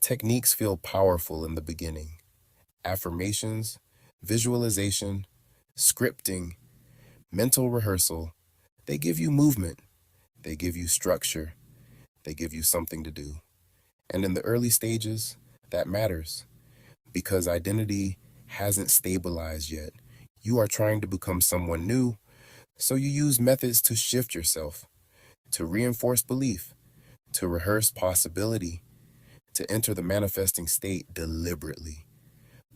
Techniques feel powerful in the beginning. Affirmations, visualization, scripting, mental rehearsal, they give you movement, they give you structure, they give you something to do. And in the early stages, that matters because identity hasn't stabilized yet. You are trying to become someone new, so you use methods to shift yourself, to reinforce belief, to rehearse possibility, to enter the manifesting state deliberately.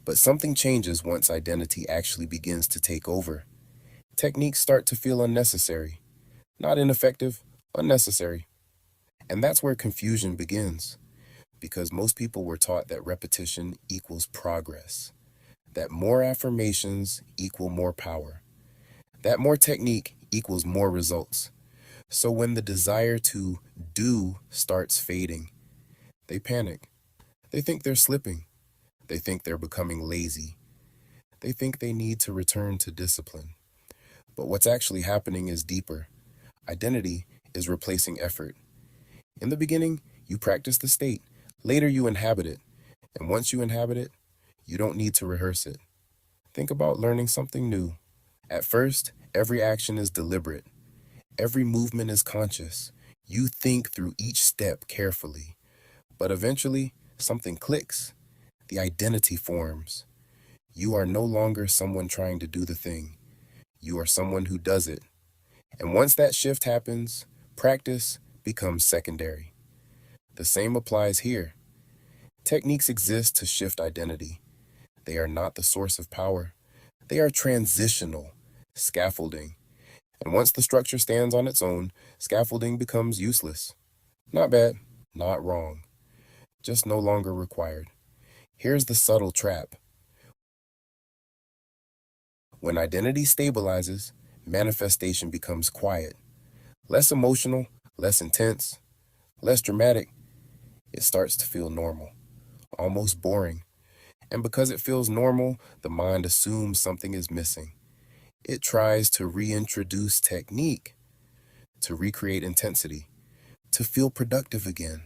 But something changes once identity actually begins to take over. Techniques start to feel unnecessary, not ineffective, unnecessary. And that's where confusion begins, because most people were taught that repetition equals progress, that more affirmations equal more power, that more technique equals more results. So when the desire to do starts fading, they panic. They think they're slipping. They think they're becoming lazy. They think they need to return to discipline. But what's actually happening is deeper. Identity is replacing effort. In the beginning, you practice the state. Later, you inhabit it. And once you inhabit it, you don't need to rehearse it. Think about learning something new. At first, every action is deliberate. Every movement is conscious. You think through each step carefully. But eventually, something clicks. The identity forms. You are no longer someone trying to do the thing. You are someone who does it. And once that shift happens, practice becomes secondary. The same applies here. Techniques exist to shift identity. They are not the source of power. They are transitional, scaffolding. And once the structure stands on its own, scaffolding becomes useless. Not bad, not wrong, just no longer required. Here's the subtle trap. When identity stabilizes, manifestation becomes quiet. Less emotional, less intense, less dramatic. It starts to feel normal, almost boring. And because it feels normal, the mind assumes something is missing. It tries to reintroduce technique, to recreate intensity, to feel productive again.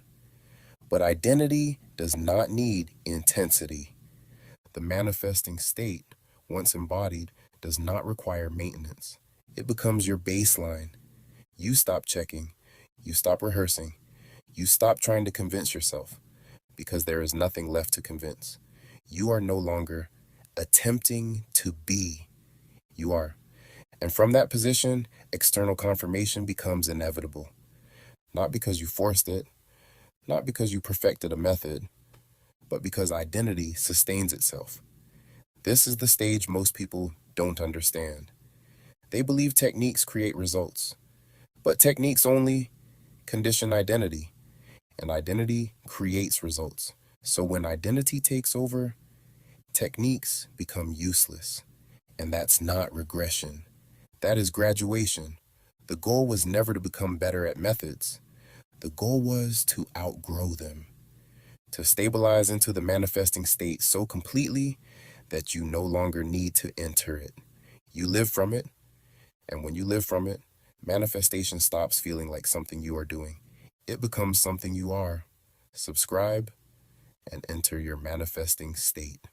But identity does not need intensity. The manifesting state, once embodied, does not require maintenance. It becomes your baseline. You stop checking. You stop rehearsing. You stop trying to convince yourself because there is nothing left to convince. You are no longer attempting to be. You are. And from that position, external confirmation becomes inevitable. Not because you forced it, not because you perfected a method, but because identity sustains itself. This is the stage most people don't understand. They believe techniques create results, but techniques only condition identity, and identity creates results. So when identity takes over, techniques become useless, and that's not regression. That is graduation. The goal was never to become better at methods. The goal was to outgrow them, to stabilize into the manifesting state so completely that you no longer need to enter it. You live from it, and when you live from it, manifestation stops feeling like something you are doing. It becomes something you are. Subscribe and enter your manifesting state.